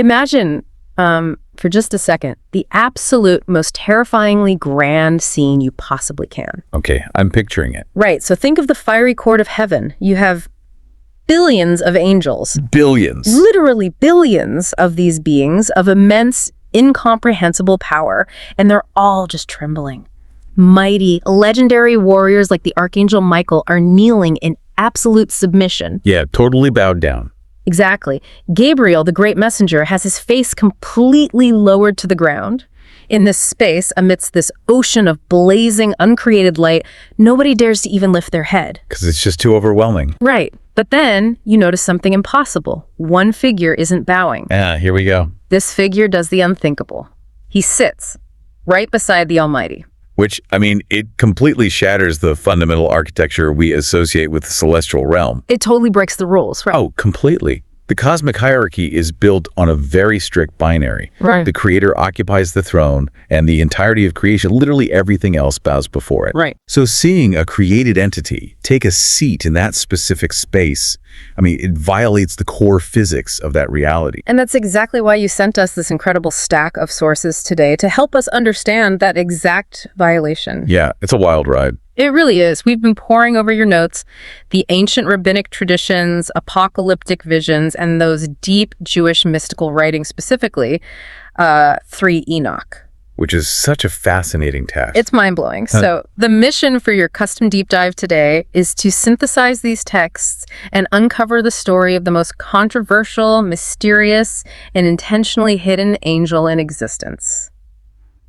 Imagine, for just a second, the absolute most terrifyingly grand scene you possibly can. Okay, I'm picturing it. Right, so think of the fiery court of heaven. You have billions of angels. Billions. Literally billions of these beings of immense, incomprehensible power, and they're all just trembling. Mighty, legendary warriors like the Archangel Michael are kneeling in absolute submission. Yeah, totally bowed down. Exactly. Gabriel, the great messenger, has his face completely lowered to the ground. In this space, amidst this ocean of blazing, uncreated light, nobody dares to even lift their head. Because it's just too overwhelming. Right. But then you notice something impossible. One figure isn't bowing. Yeah, here we go. This figure does the unthinkable. He sits right beside the Almighty. Which, I mean, it completely shatters the fundamental architecture we associate with the celestial realm. It totally breaks the rules, right? Oh, completely. The cosmic hierarchy is built on a very strict binary. Right. The creator occupies the throne, and the entirety of creation, literally everything else, bows before it. Right. So seeing a created entity take a seat in that specific space, I mean, it violates the core physics of that reality. And that's exactly why you sent us this incredible stack of sources today to help us understand that exact violation. Yeah, it's a wild ride. It really is. We've been poring over your notes, the ancient rabbinic traditions, apocalyptic visions, and those deep Jewish mystical writings, specifically 3 Enoch. Which is such a fascinating task. It's mind-blowing. So the mission for your custom deep dive today is to synthesize these texts and uncover the story of the most controversial, mysterious, and intentionally hidden angel in existence.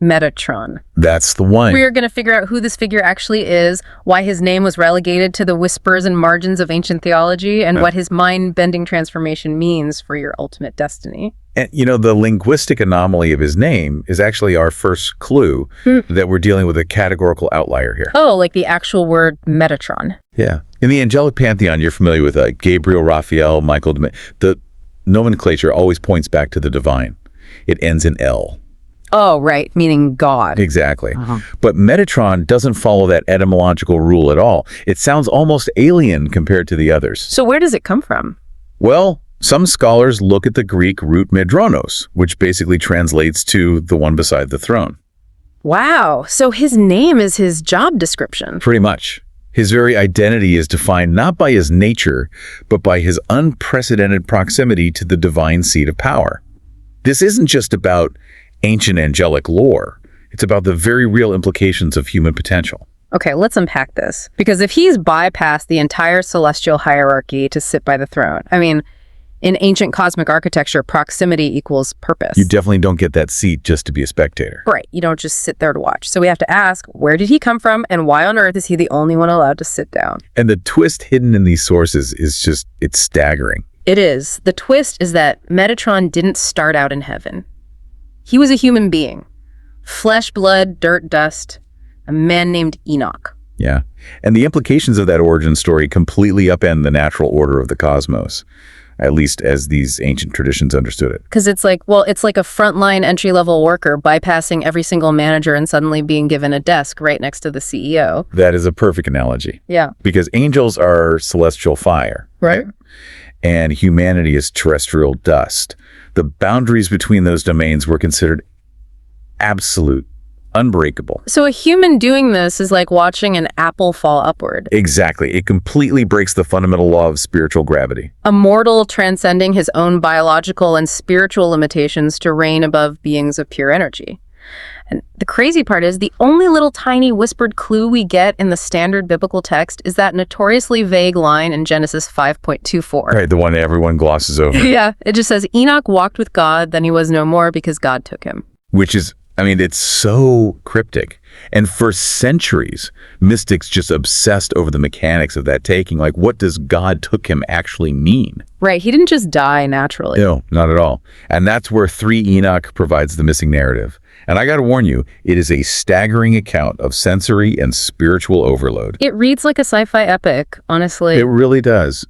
Metatron. That's the one. We are going to figure out who this figure actually is, why his name was relegated to the whispers and margins of ancient theology, and what his mind-bending transformation means for your ultimate destiny. And, you know, the linguistic anomaly of his name is actually our first clue that we're dealing with a categorical outlier here. Oh, like the actual word Metatron. Yeah. In the angelic pantheon, you're familiar with Gabriel, Raphael, Michael. The nomenclature always points back to the divine. It ends in L. Oh, right, meaning God. Exactly. But Metatron doesn't follow that etymological rule at all. It sounds almost alien compared to the others. So where does it come from? Well, some scholars look at the Greek root medronos, which basically translates to the one beside the throne. Wow, so his name is his job description. Pretty much. His very identity is defined not by his nature, but by his unprecedented proximity to the divine seat of power. This isn't just about ancient angelic lore. It's about the very real implications of human potential. Okay, let's unpack this. Because if he's bypassed the entire celestial hierarchy to sit by the throne, I mean, in ancient cosmic architecture, proximity equals purpose. You definitely don't get that seat just to be a spectator. Right, you don't just sit there to watch. So we have to ask, where did he come from, and why on earth is he the only one allowed to sit down? And the twist hidden in these sources is just, it's staggering. It is. The twist is that Metatron didn't start out in heaven. He was a human being. Flesh, blood, dirt, dust. A man named Enoch. Yeah. And the implications of that origin story completely upend the natural order of the cosmos, at least as these ancient traditions understood it. Because it's like, well, it's like a frontline entry-level worker bypassing every single manager and suddenly being given a desk right next to the CEO. That is a perfect analogy. Yeah. Because angels are celestial fire. Right. And humanity is terrestrial dust. The boundaries between those domains were considered absolute, unbreakable. So a human doing this is like watching an apple fall upward. Exactly. It completely breaks the fundamental law of spiritual gravity. A mortal transcending his own biological and spiritual limitations to reign above beings of pure energy. And the crazy part is the only little tiny whispered clue we get in the standard biblical text is that notoriously vague line in Genesis 5.24. Right, the one everyone glosses over. Yeah, it just says, Enoch walked with God, then he was no more because God took him. Which is, I mean, it's so cryptic. And for centuries, mystics just obsessed over the mechanics of that taking. Like, what does God took him actually mean? Right, he didn't just die naturally. No, not at all. And that's where 3 Enoch provides the missing narrative. And I got to warn you, it is a staggering account of sensory and spiritual overload. It reads like a sci-fi epic, honestly. It really does.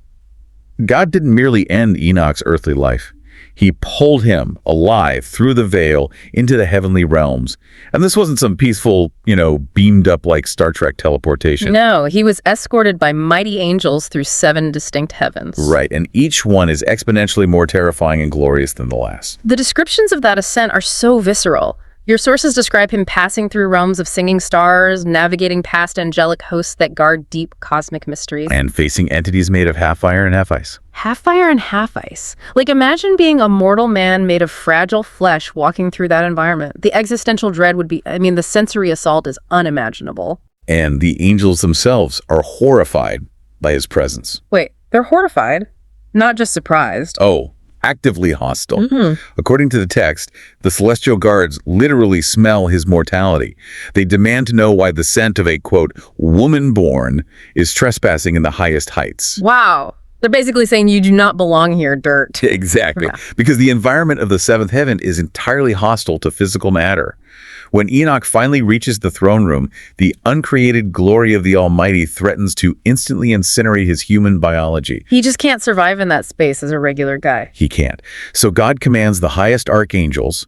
God didn't merely end Enoch's earthly life. He pulled him alive through the veil into the heavenly realms. And this wasn't some peaceful, beamed up like Star Trek teleportation. No, he was escorted by mighty angels through 7 distinct heavens. Right, and each one is exponentially more terrifying and glorious than the last. The descriptions of that ascent are so visceral. Your sources describe him passing through realms of singing stars, navigating past angelic hosts that guard deep cosmic mysteries. And facing entities made of half fire and half ice. Half fire and half ice. Like, imagine being a mortal man made of fragile flesh walking through that environment. The existential dread would be, the sensory assault is unimaginable. And the angels themselves are horrified by his presence. Wait, they're horrified? Not just surprised. Oh, actively hostile. According to the text, the celestial guards literally smell his mortality. They demand to know why the scent of a, quote, woman born is trespassing in the highest heights. Wow. They're basically saying you do not belong here, dirt. Exactly. Yeah. Because the environment of the seventh heaven is entirely hostile to physical matter. When Enoch finally reaches the throne room, the uncreated glory of the Almighty threatens to instantly incinerate his human biology. He just can't survive in that space as a regular guy. He can't. So God commands the highest archangels,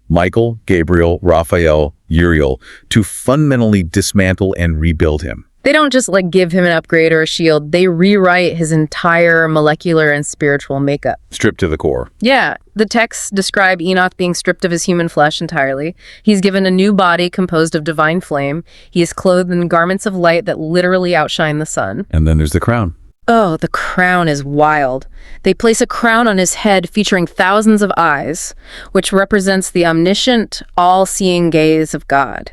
Michael, Gabriel, Raphael, Uriel, to fundamentally dismantle and rebuild him. They don't just give him an upgrade or a shield. They rewrite his entire molecular and spiritual makeup. Stripped to the core. Yeah, the texts describe Enoch being stripped of his human flesh entirely. He's given a new body composed of divine flame. He is clothed in garments of light that literally outshine the sun. And then there's the crown. Oh, the crown is wild. They place a crown on his head featuring thousands of eyes, which represents the omniscient, all-seeing gaze of God.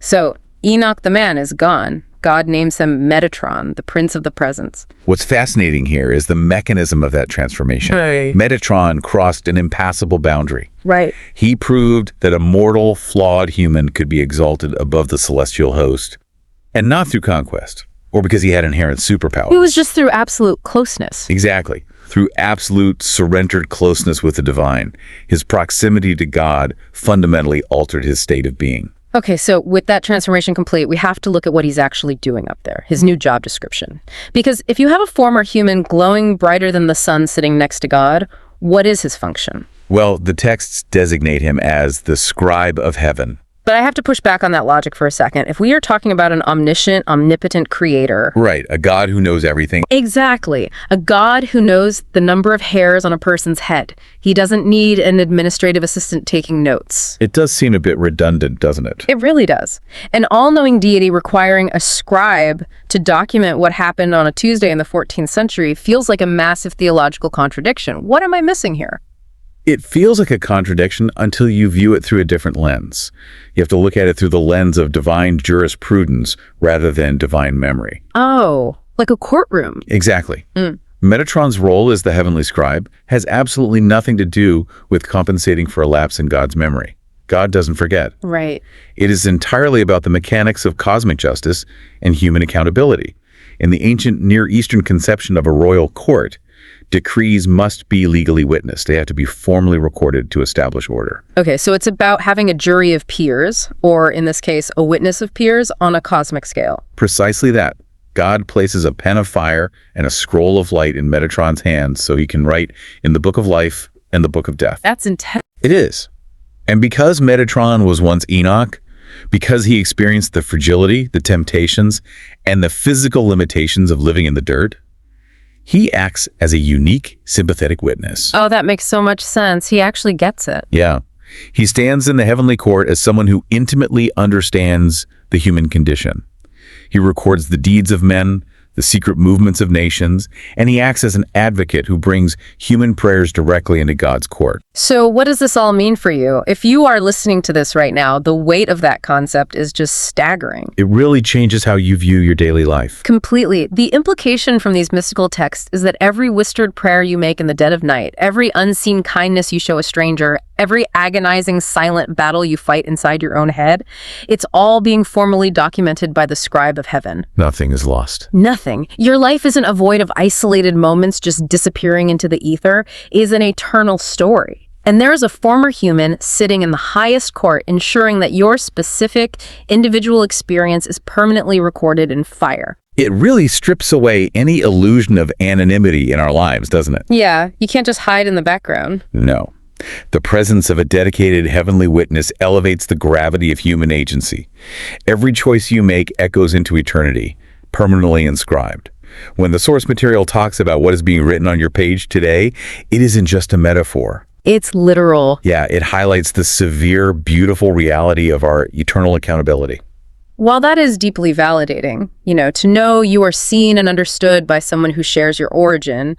So, Enoch the man is gone. God names him Metatron, the prince of the presence. What's fascinating here is the mechanism of that transformation. Right. Metatron crossed an impassable boundary. Right. He proved that a mortal, flawed human could be exalted above the celestial host, and not through conquest, or because he had inherent superpower. It was just through absolute closeness. Exactly. Through absolute surrendered closeness with the divine, his proximity to God fundamentally altered his state of being. Okay, so with that transformation complete, we have to look at what he's actually doing up there, his new job description. Because if you have a former human glowing brighter than the sun sitting next to God, what is his function? Well, the texts designate him as the scribe of heaven. But I have to push back on that logic for a second. If we are talking about an omniscient, omnipotent creator... Right, a God who knows everything. Exactly. A God who knows the number of hairs on a person's head. He doesn't need an administrative assistant taking notes. It does seem a bit redundant, doesn't it? It really does. An all-knowing deity requiring a scribe to document what happened on a Tuesday in the 14th century feels like a massive theological contradiction. What am I missing here? It feels like a contradiction until you view it through a different lens. You have to look at it through the lens of divine jurisprudence rather than divine memory. Oh, like a courtroom. Exactly. Metatron's role as the heavenly scribe has absolutely nothing to do with compensating for a lapse in God's memory. God doesn't forget. Right. It is entirely about the mechanics of cosmic justice and human accountability. In the ancient Near Eastern conception of a royal court, decrees must be legally witnessed. They have to be formally recorded to establish order. Okay, so it's about having a jury of peers, or in this case, a witness of peers on a cosmic scale. Precisely that. God places a pen of fire and a scroll of light in Metatron's hands so he can write in the book of life and the book of death. That's intense. It is. And because Metatron was once Enoch, because he experienced the fragility, the temptations, and the physical limitations of living in the dirt, he acts as a unique, sympathetic witness. Oh, that makes so much sense. He actually gets it. Yeah. He stands in the heavenly court as someone who intimately understands the human condition. He records the deeds of men, the secret movements of nations, and he acts as an advocate who brings human prayers directly into God's court. So what does this all mean for you? If you are listening to this right now, the weight of that concept is just staggering. It really changes how you view your daily life. Completely. The implication from these mystical texts is that every whispered prayer you make in the dead of night, every unseen kindness you show a stranger, every agonizing silent battle you fight inside your own head, it's all being formally documented by the scribe of heaven. Nothing is lost. Nothing. Your life isn't a void of isolated moments just disappearing into the ether. It is an eternal story. And there is a former human sitting in the highest court ensuring that your specific individual experience is permanently recorded in fire. It really strips away any illusion of anonymity in our lives, doesn't it? Yeah, you can't just hide in the background. No. The presence of a dedicated heavenly witness elevates the gravity of human agency. Every choice you make echoes into eternity, permanently inscribed. When the source material talks about what is being written on your page today, it isn't just a metaphor. It's literal. Yeah, it highlights the severe, beautiful reality of our eternal accountability. While that is deeply validating, to know you are seen and understood by someone who shares your origin,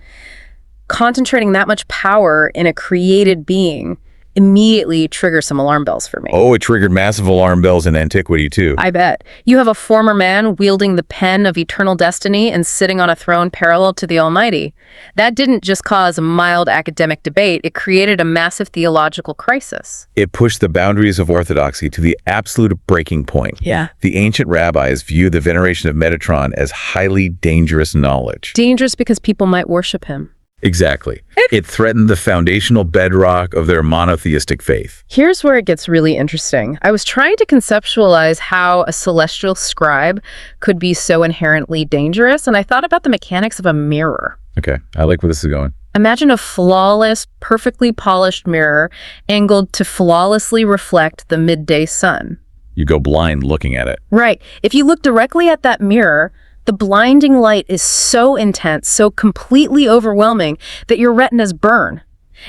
concentrating that much power in a created being immediately triggers some alarm bells for me. Oh, it triggered massive alarm bells in antiquity, too. I bet. You have a former man wielding the pen of eternal destiny and sitting on a throne parallel to the Almighty. That didn't just cause a mild academic debate, it created a massive theological crisis. It pushed the boundaries of orthodoxy to the absolute breaking point. Yeah. The ancient rabbis viewed the veneration of Metatron as highly dangerous knowledge. Dangerous because people might worship him. Exactly. It threatened the foundational bedrock of their monotheistic faith. Here's where it gets really interesting. I was trying to conceptualize how a celestial scribe could be so inherently dangerous, and I thought about the mechanics of a mirror. Okay, I like where this is going. Imagine a flawless, perfectly polished mirror angled to flawlessly reflect the midday sun. You go blind looking at it. Right. If you look directly at that mirror, the blinding light is so intense, so completely overwhelming that your retinas burn.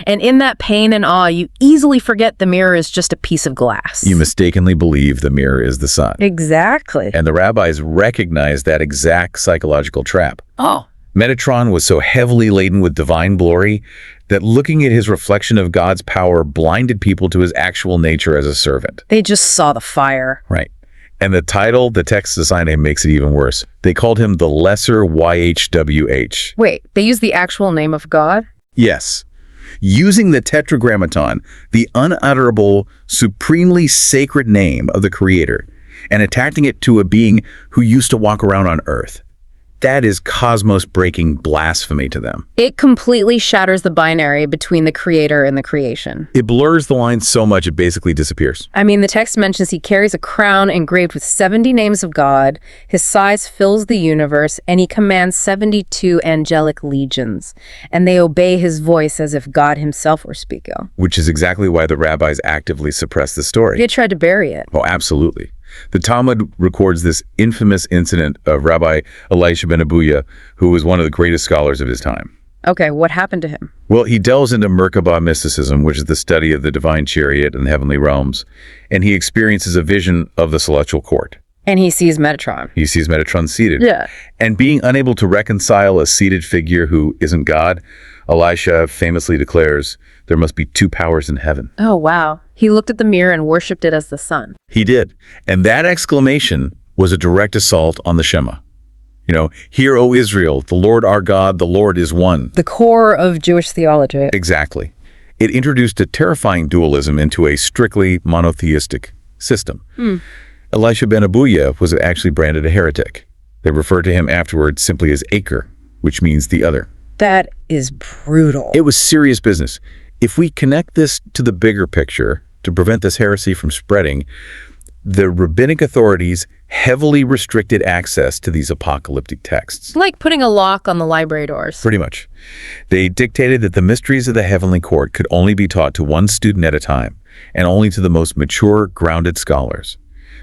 And in that pain and awe, you easily forget the mirror is just a piece of glass. You mistakenly believe the mirror is the sun. Exactly. And the rabbis recognized that exact psychological trap. Oh. Metatron was so heavily laden with divine glory that looking at his reflection of God's power blinded people to his actual nature as a servant. They just saw the fire. Right. And the title the text assigned him makes it even worse. They called him the Lesser YHWH. Wait, they used the actual name of God? Yes. Using the tetragrammaton, the unutterable, supremely sacred name of the Creator, and attaching it to a being who used to walk around on Earth. That is cosmos-breaking blasphemy to them. It completely shatters the binary between the creator and the creation. It blurs the line so much it basically disappears. I mean, the text mentions he carries a crown engraved with 70 names of God, his size fills the universe, and he commands 72 angelic legions, and they obey his voice as if God himself were speaking. Which is exactly why the rabbis actively suppressed the story. They tried to bury it. Oh, absolutely. The Talmud records this infamous incident of Rabbi Elisha ben Abuya, who was one of the greatest scholars of his time. Okay, what happened to him? Well, he delves into Merkabah mysticism, which is the study of the divine chariot and the heavenly realms, and he experiences a vision of the celestial court. And he sees Metatron. He sees Metatron seated. Yeah. And being unable to reconcile a seated figure who isn't God, Elisha famously declares, there must be two powers in heaven. Oh, wow. He looked at the mirror and worshipped it as the sun. He did. And that exclamation was a direct assault on the Shema. Hear, O Israel, the Lord our God, the Lord is one. The core of Jewish theology. Exactly. It introduced a terrifying dualism into a strictly monotheistic system. Elisha ben Abuya was actually branded a heretic. They referred to him afterwards simply as Aker, which means the other. That is brutal. It was serious business. If we connect this to the bigger picture, to prevent this heresy from spreading, the rabbinic authorities heavily restricted access to these apocalyptic texts. Like putting a lock on the library doors. Pretty much. They dictated that the mysteries of the heavenly court could only be taught to one student at a time, and only to the most mature, grounded scholars.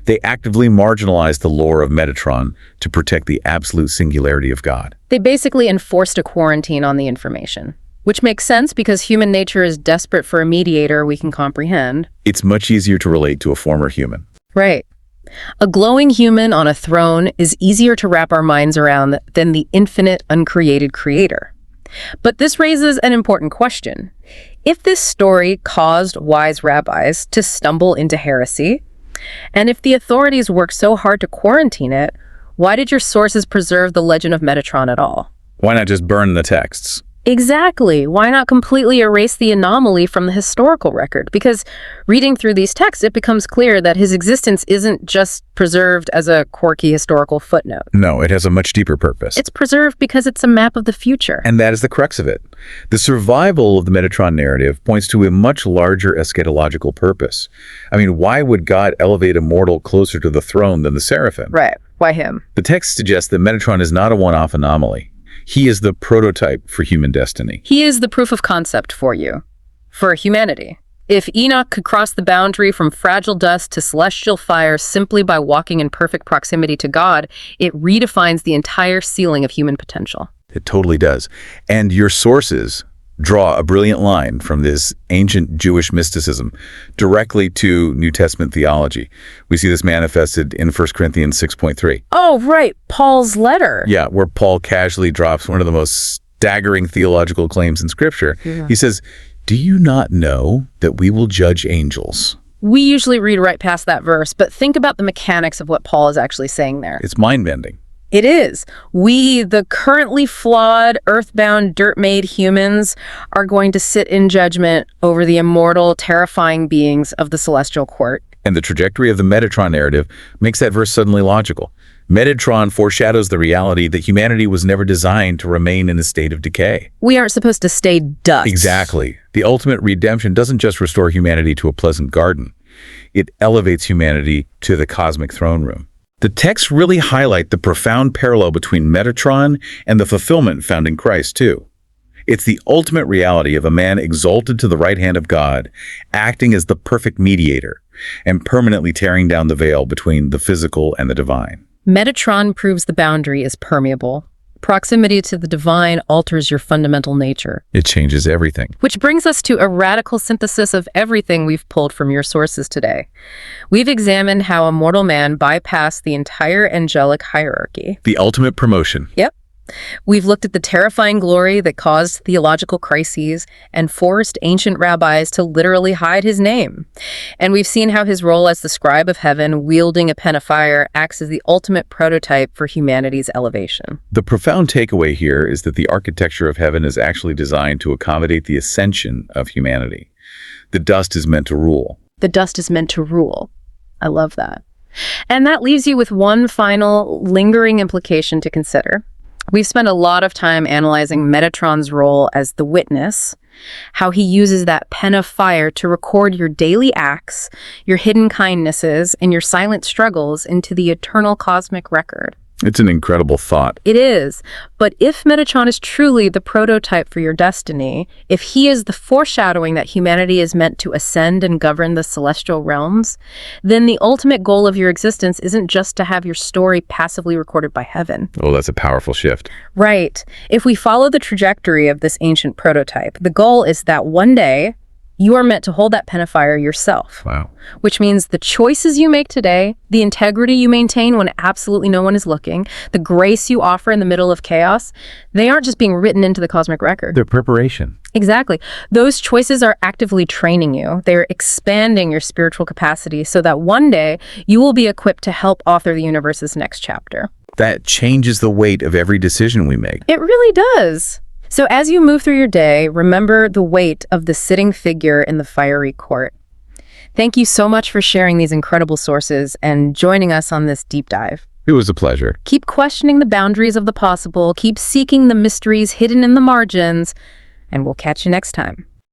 They actively marginalized the lore of Metatron to protect the absolute singularity of God. They basically enforced a quarantine on the information. Which makes sense because human nature is desperate for a mediator we can comprehend. It's much easier to relate to a former human. Right. A glowing human on a throne is easier to wrap our minds around than the infinite, uncreated creator. But this raises an important question. If this story caused wise rabbis to stumble into heresy, and if the authorities worked so hard to quarantine it, why did your sources preserve the legend of Metatron at all? Why not just burn the texts? Exactly. Why not completely erase the anomaly from the historical record? Because reading through these texts, it becomes clear that his existence isn't just preserved as a quirky historical footnote. No, it has a much deeper purpose. It's preserved because it's a map of the future. And that is the crux of it. The survival of the Metatron narrative points to a much larger eschatological purpose. I mean, why would God elevate a mortal closer to the throne than the seraphim? Right. Why him? The text suggests that Metatron is not a one-off anomaly. He is the prototype for human destiny. He is the proof of concept for you, for humanity. If Enoch could cross the boundary from fragile dust to celestial fire simply by walking in perfect proximity to God, it redefines the entire ceiling of human potential. It totally does. And your sources draw a brilliant line from this ancient Jewish mysticism directly to New Testament theology. We see this manifested in 1 Corinthians 6.3. Oh, right. Paul's letter. Yeah, where Paul casually drops one of the most staggering theological claims in Scripture. Yeah. He says, "Do you not know that we will judge angels?" We usually read right past that verse, but think about the mechanics of what Paul is actually saying there. It's mind-bending. It is. We, the currently flawed, earthbound, dirt-made humans, are going to sit in judgment over the immortal, terrifying beings of the celestial court. And the trajectory of the Metatron narrative makes that verse suddenly logical. Metatron foreshadows the reality that humanity was never designed to remain in a state of decay. We aren't supposed to stay dust. Exactly. The ultimate redemption doesn't just restore humanity to a pleasant garden. It elevates humanity to the cosmic throne room. The texts really highlight the profound parallel between Metatron and the fulfillment found in Christ, too. It's the ultimate reality of a man exalted to the right hand of God, acting as the perfect mediator, and permanently tearing down the veil between the physical and the divine. Metatron proves the boundary is permeable. Proximity to the divine alters your fundamental nature. It changes everything. Which brings us to a radical synthesis of everything we've pulled from your sources today. We've examined how a mortal man bypassed the entire angelic hierarchy. The ultimate promotion. Yep. We've looked at the terrifying glory that caused theological crises and forced ancient rabbis to literally hide his name. And we've seen how his role as the scribe of heaven, wielding a pen of fire, acts as the ultimate prototype for humanity's elevation. The profound takeaway here is that the architecture of heaven is actually designed to accommodate the ascension of humanity. The dust is meant to rule. The dust is meant to rule. I love that. And that leaves you with one final lingering implication to consider. We've spent a lot of time analyzing Metatron's role as the witness, how he uses that pen of fire to record your daily acts, your hidden kindnesses, and your silent struggles into the eternal cosmic record. It's an incredible thought. It is. But if Metatron is truly the prototype for your destiny, if he is the foreshadowing that humanity is meant to ascend and govern the celestial realms, then the ultimate goal of your existence isn't just to have your story passively recorded by heaven. Oh, that's a powerful shift. Right. If we follow the trajectory of this ancient prototype, the goal is that one day, you are meant to hold that pen of fire yourself. Wow. Which means the choices you make today, the integrity you maintain when absolutely no one is looking, the grace you offer in the middle of chaos, they aren't just being written into the cosmic record. Their preparation. Exactly. Those choices are actively training you. They're expanding your spiritual capacity so that one day you will be equipped to help author the universe's next chapter. That changes the weight of every decision we make. It really does. So as you move through your day, remember the weight of the sitting figure in the fiery court. Thank you so much for sharing these incredible sources and joining us on this deep dive. It was a pleasure. Keep questioning the boundaries of the possible, keep seeking the mysteries hidden in the margins, and we'll catch you next time.